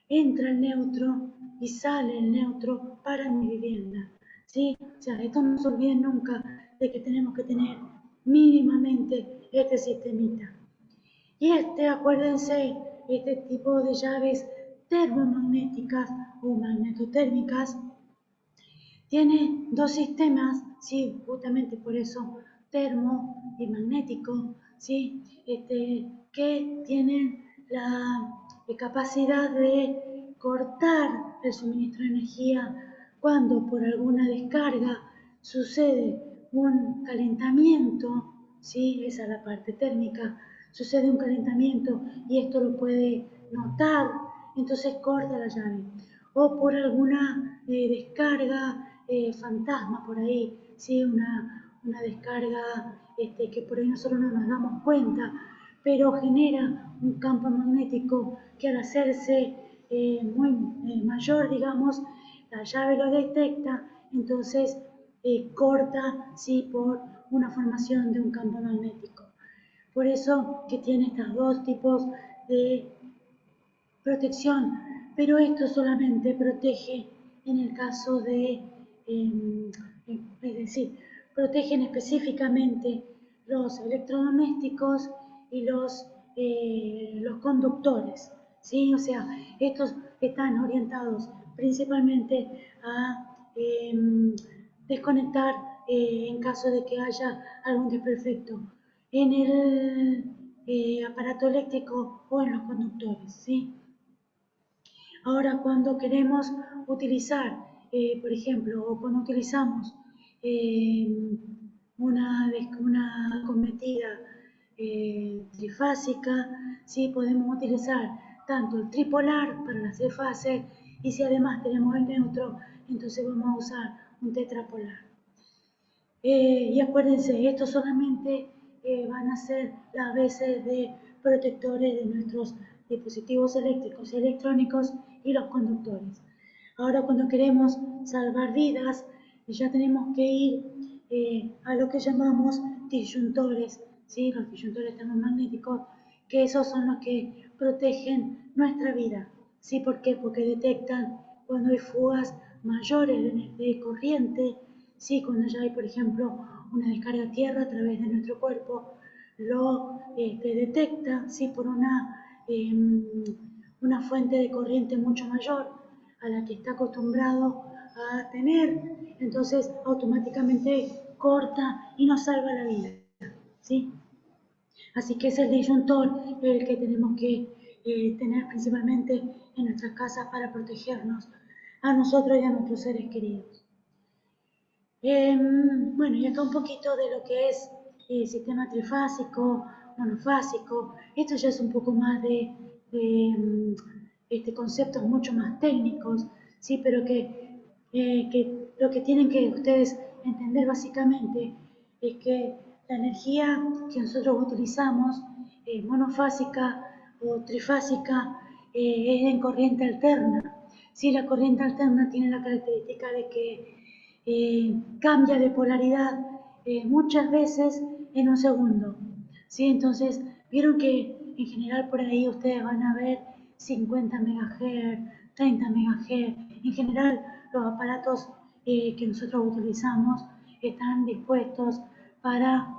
entra el neutro y sale el neutro para mi vivienda, ¿sí? O sea, esto no se olviden nunca de que tenemos que tener mínimamente este sistemita. Y acuérdense, este tipo de llaves termomagnéticas o magnetotérmicas tiene dos sistemas, ¿sí? Justamente por eso termo y magnético, ¿sí? Que tienen la capacidad de cortar el suministro de energía cuando por alguna descarga sucede un calentamiento, ¿sí? Esa es la parte térmica, sucede un calentamiento y esto lo puede notar, entonces corta la llave. O por alguna descarga fantasma por ahí, ¿sí? Una descarga que por ahí nosotros no nos damos cuenta, pero genera un campo magnético que al hacerse muy mayor, digamos, la llave lo detecta, entonces corta, ¿sí? Por una formación de un campo magnético. Por eso que tiene estos dos tipos de protección, pero esto solamente protege en el caso de, es decir, protegen específicamente los electrodomésticos y los conductores, ¿sí? O sea, estos están orientados principalmente a desconectar en caso de que haya algún desperfecto en el aparato eléctrico o en los conductores, ¿sí? Ahora, cuando queremos utilizar, por ejemplo, o cuando utilizamos una cometida trifásica, ¿sí? Podemos utilizar tanto el tripolar para las C fases y si además tenemos el neutro, entonces vamos a usar un tetrapolar. Y acuérdense, esto solamente van a ser las veces de protectores de nuestros dispositivos eléctricos y electrónicos y los conductores. Ahora cuando queremos salvar vidas, ya tenemos que ir a lo que llamamos disyuntores, ¿sí? Los disyuntores termomagnéticos, que esos son los que protegen nuestra vida, ¿sí? ¿Por qué? Porque detectan cuando hay fugas mayores de corriente, ¿sí? Cuando ya hay, por ejemplo, una descarga a tierra a través de nuestro cuerpo, lo detecta, ¿sí? Por una fuente de corriente mucho mayor a la que está acostumbrado a tener, entonces automáticamente corta y nos salva la vida, ¿sí? Así que es el disyuntor el que tenemos que tener principalmente en nuestras casas para protegernos a nosotros y a nuestros seres queridos. Bueno, y acá un poquito de lo que es sistema trifásico, monofásico. Esto ya es un poco más de conceptos mucho más técnicos, ¿sí? Pero que lo que tienen que ustedes entender básicamente es que la energía que nosotros utilizamos, monofásica o trifásica, es en corriente alterna. ¿Sí? La corriente alterna tiene la característica de que cambia de polaridad muchas veces en un segundo, ¿sí? Entonces, vieron que en general por ahí ustedes van a ver 50 MHz, 30 MHz. En general, los aparatos que nosotros utilizamos están dispuestos para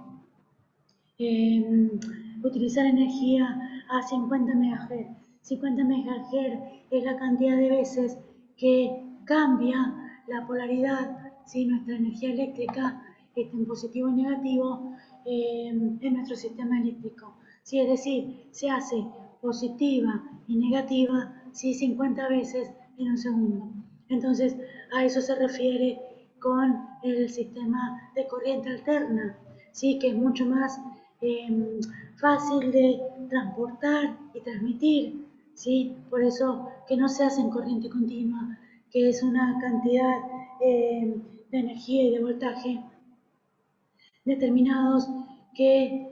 utilizar energía a 50 MHz. 50 MHz es la cantidad de veces que cambia la polaridad, ¿sí? Nuestra energía eléctrica en positivo y negativo en nuestro sistema eléctrico. ¿Sí? Es decir, se hace positiva y negativa, ¿sí? 50 veces en un segundo. Entonces, a eso se refiere con el sistema de corriente alterna, ¿sí? Que es mucho más fácil de transportar y transmitir, ¿sí? Por eso que no se hace en corriente continua, que es una cantidad de energía y de voltaje determinados que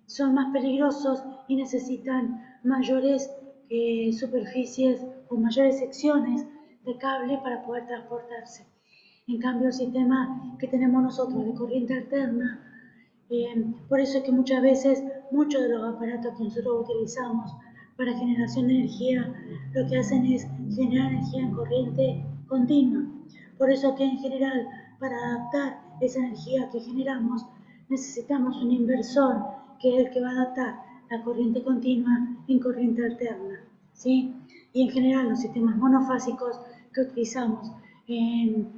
son más peligrosos y necesitan mayores superficies o mayores secciones de cable para poder transportarse. En cambio, el sistema que tenemos nosotros de corriente alterna, por eso es que muchas veces muchos de los aparatos que nosotros utilizamos para generación de energía, lo que hacen es generar energía en corriente continua. Por eso que en general, para adaptar esa energía que generamos, necesitamos un inversor que es el que va a adaptar la corriente continua en corriente alterna, ¿sí? Y en general los sistemas monofásicos que utilizamos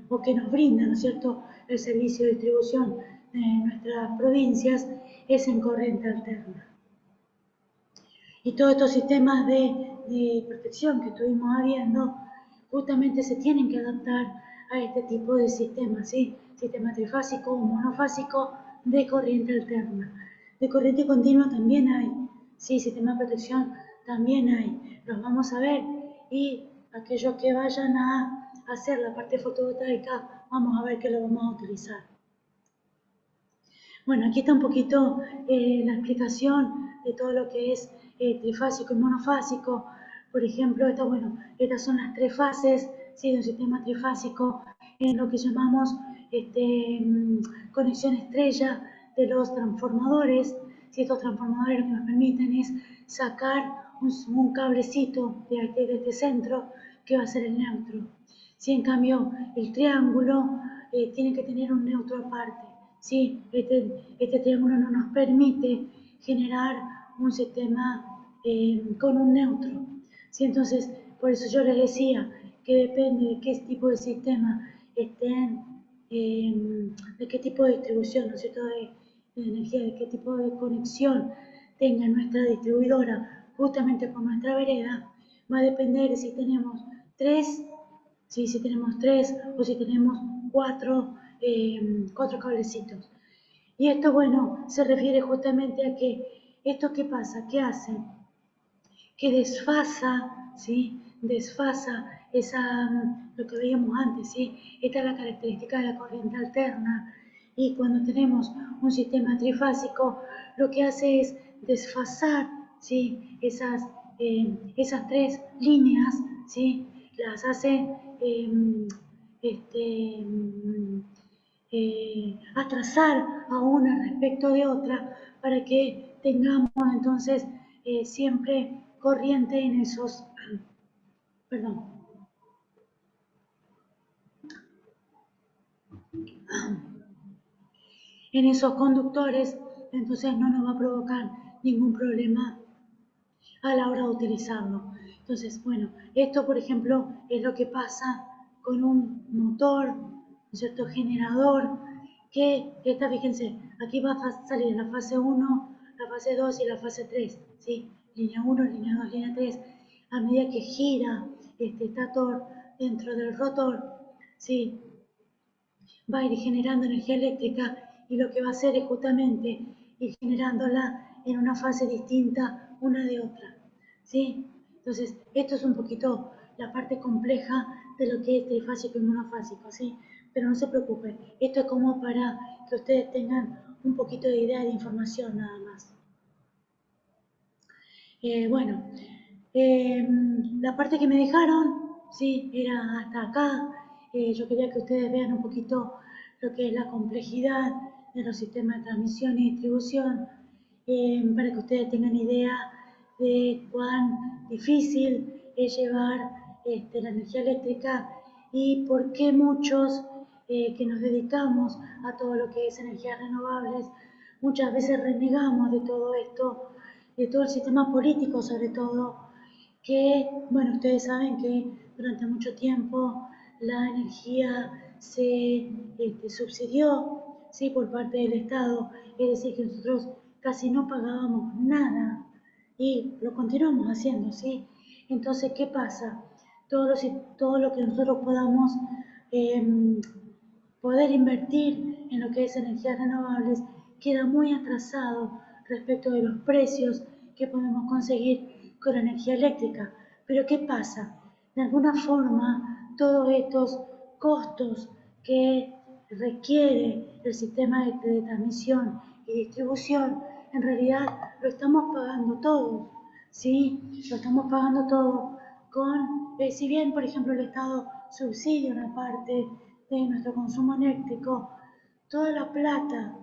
o que nos brindan, ¿no es cierto?, el servicio de distribución de nuestras provincias es en corriente alterna. Y todos estos sistemas de protección que estuvimos viendo justamente se tienen que adaptar a este tipo de sistemas, ¿sí? Sistema trifásico o monofásico de corriente alterna. De corriente continua también hay, ¿sí? Sistema de protección también hay. Los vamos a ver y aquellos que vayan a hacer la parte fotovoltaica, vamos a ver que lo vamos a utilizar. Bueno, aquí está un poquito la explicación de todo lo que es trifásico y monofásico. Por ejemplo, estas son las tres fases, ¿sí?, de un sistema trifásico en lo que llamamos conexión estrella de los transformadores. ¿Sí? Estos transformadores lo que nos permiten es sacar un cablecito de este centro que va a ser el neutro. ¿Sí? En cambio, el triángulo tiene que tener un neutro aparte. ¿Sí? Este triángulo no nos permite generar un sistema con un neutro. ¿Sí? Entonces, por eso yo les decía que depende de qué tipo de sistema estén, de qué tipo de distribución, ¿no es cierto?, de energía, de qué tipo de conexión tenga nuestra distribuidora justamente por nuestra vereda, va a depender de si tenemos tres, ¿sí?, si tenemos tres o si tenemos cuatro cablecitos. Y esto, bueno, se refiere justamente a que esto, ¿qué pasa? ¿Qué hace? Que desfasa, ¿sí? Desfasa lo que veíamos antes, ¿sí? Esta es la característica de la corriente alterna. Y cuando tenemos un sistema trifásico, lo que hace es desfasar, ¿sí?, esas tres líneas, ¿sí? Las hace atrasar a una respecto de otra para que tengamos entonces siempre corriente en esos, en esos conductores. Entonces no nos va a provocar ningún problema a la hora de utilizarlo. Entonces, bueno, esto por ejemplo es lo que pasa con un motor, ¿no es cierto?, generador, que esta, fíjense, aquí va a salir la fase 1, la fase 2 y la fase 3, ¿sí? Línea 1, línea 2, línea 3. A medida que gira este estator dentro del rotor, ¿sí? Va a ir generando energía eléctrica y lo que va a hacer es justamente ir generándola en una fase distinta una de otra, ¿sí? Entonces, esto es un poquito la parte compleja de lo que es trifásico y monofásico, ¿sí? Pero no se preocupen, esto es como para que ustedes tengan un poquito de idea de información nada más. Bueno, la parte que me dejaron, sí, era hasta acá. Yo quería que ustedes vean un poquito lo que es la complejidad de los sistemas de transmisión y distribución, para que ustedes tengan idea de cuán difícil es llevar la energía eléctrica y por qué muchos que nos dedicamos a todo lo que es energías renovables, muchas veces renegamos de todo esto, de todo el sistema político sobre todo, que, bueno, ustedes saben que durante mucho tiempo la energía se subsidió, ¿sí? Por parte del Estado, es decir, que nosotros casi no pagábamos nada y lo continuamos haciendo, ¿sí? Entonces, ¿qué pasa? Todo lo que nosotros podamos poder invertir en lo que es energías renovables queda muy atrasado respecto de los precios que podemos conseguir con la energía eléctrica. Pero ¿qué pasa? De alguna forma, todos estos costos que requiere el sistema de transmisión y distribución, en realidad lo estamos pagando todos, ¿sí? Lo estamos pagando todo con, si bien, por ejemplo, el Estado subsidia una parte de nuestro consumo eléctrico, toda la plata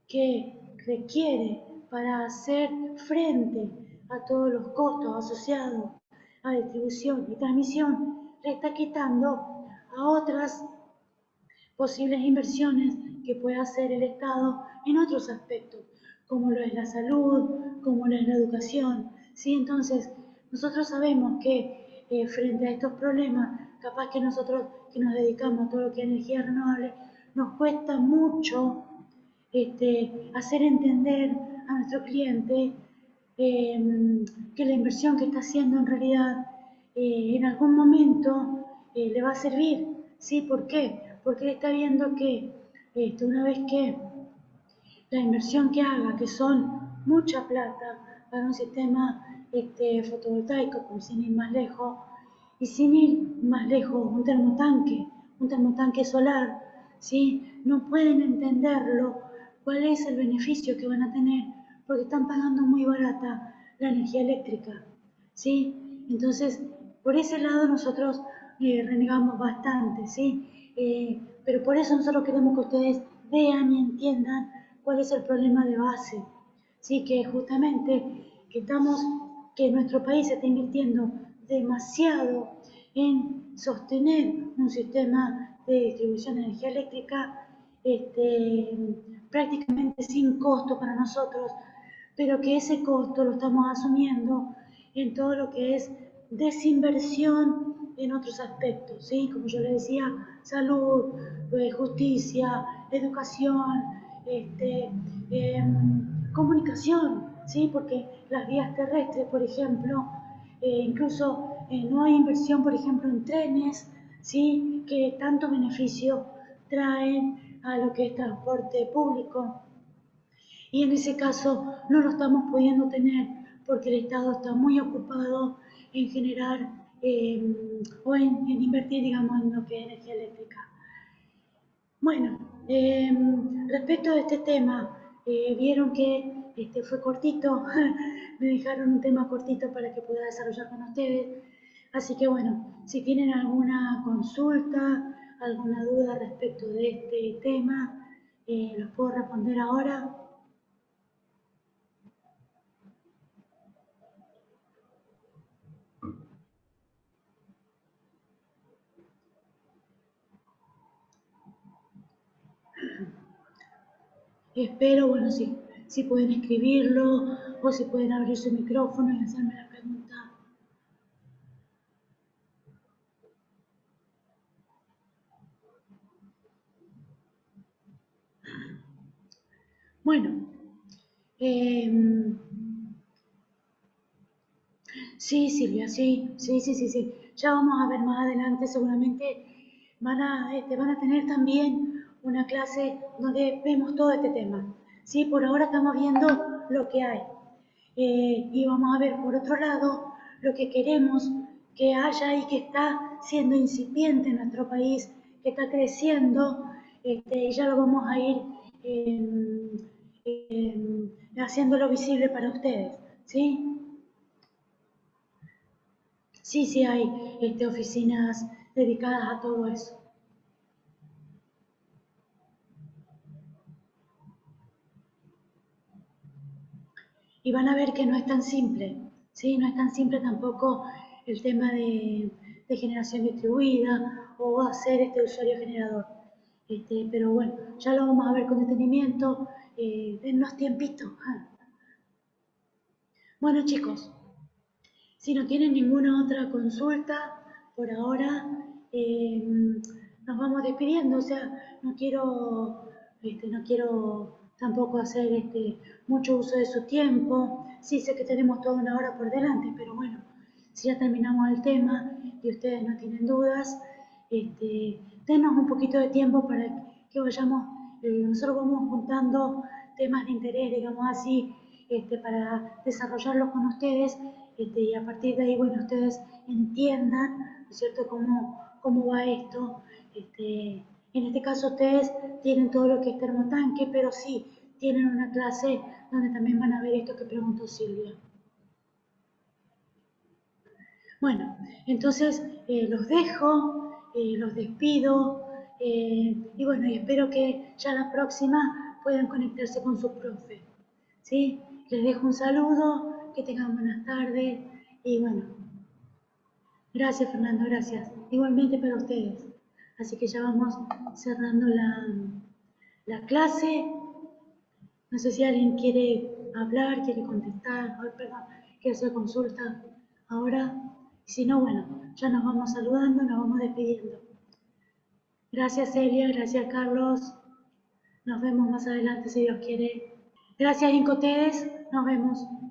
que requiere para hacer frente a todos los costos asociados a distribución y transmisión, le está quitando a otras posibles inversiones que pueda hacer el Estado en otros aspectos, como lo es la salud, como lo es la educación, ¿sí? Entonces, nosotros sabemos que frente a estos problemas, capaz que nosotros que nos dedicamos a todo lo que es energía renovable, nos cuesta mucho hacer entender a nuestro cliente que la inversión que está haciendo en realidad en algún momento le va a servir, ¿sí? ¿Por qué? Porque él está viendo que una vez que la inversión que haga, que son mucha plata para un sistema fotovoltaico, como sin ir más lejos, y sin ir más lejos, un termotanque solar, ¿sí? No pueden entenderlo, cuál es el beneficio que van a tener, porque están pagando muy barata la energía eléctrica, ¿sí? Entonces, por ese lado nosotros renegamos bastante, ¿sí? Pero por eso nosotros queremos que ustedes vean y entiendan cuál es el problema de base, ¿sí? Que justamente que nuestro país está invirtiendo demasiado en sostener un sistema de distribución de energía eléctrica prácticamente sin costo para nosotros, pero que ese costo lo estamos asumiendo en todo lo que es desinversión en otros aspectos, ¿sí? Como yo les decía, salud, justicia, educación, comunicación, ¿sí? Porque las vías terrestres, por ejemplo, incluso no hay inversión, por ejemplo, en trenes, ¿sí? Que tanto beneficio traen a lo que es transporte público. Y en ese caso no lo estamos pudiendo tener porque el Estado está muy ocupado en generar o en invertir, digamos, en lo que es energía eléctrica. Bueno, respecto de este tema, vieron que fue cortito, me dejaron un tema cortito para que pueda desarrollar con ustedes. Así que bueno, si tienen alguna consulta, alguna duda respecto de este tema, los puedo responder ahora. Espero, bueno, si pueden escribirlo o si pueden abrir su micrófono y hacerme la pregunta. Bueno, sí, Silvia, sí. Ya vamos a ver más adelante, seguramente van a tener también una clase donde vemos todo este tema. Sí, por ahora estamos viendo lo que hay. Y vamos a ver por otro lado lo que queremos que haya y que está siendo incipiente en nuestro país, que está creciendo, y ya lo vamos a ir haciéndolo visible para ustedes, ¿sí? Sí, hay oficinas dedicadas a todo eso. Y van a ver que no es tan simple, ¿sí? No es tan simple tampoco el tema de generación distribuida o hacer este usuario generador. Pero bueno, ya lo vamos a ver con detenimiento, dennos tiempito. Bueno, chicos, si no tienen ninguna otra consulta por ahora, eh, nos vamos despidiendo. O sea, no quiero tampoco hacer mucho uso de su tiempo. Sí sé que tenemos toda una hora por delante, pero bueno, si ya terminamos el tema y ustedes no tienen dudas, denos un poquito de tiempo para que vayamos, nosotros vamos juntando temas de interés, digamos así, para desarrollarlos con ustedes, y a partir de ahí, bueno, ustedes entiendan, ¿no es cierto?, cómo va esto. En este caso ustedes tienen todo lo que es termotanque, pero sí tienen una clase donde también van a ver esto que preguntó Silvia. Bueno, entonces los dejo, los despido, y bueno, y espero que ya la próxima puedan conectarse con su profe. ¿Sí? Les dejo un saludo, que tengan buenas tardes y bueno, gracias Fernando, gracias. Igualmente para ustedes. Así que ya vamos cerrando la clase. No sé si alguien quiere hablar, quiere contestar, perdón, quiere hacer consulta ahora. Si no, bueno, ya nos vamos saludando, nos vamos despidiendo. Gracias Celia, gracias Carlos. Nos vemos más adelante si Dios quiere. Gracias Incotedes, nos vemos.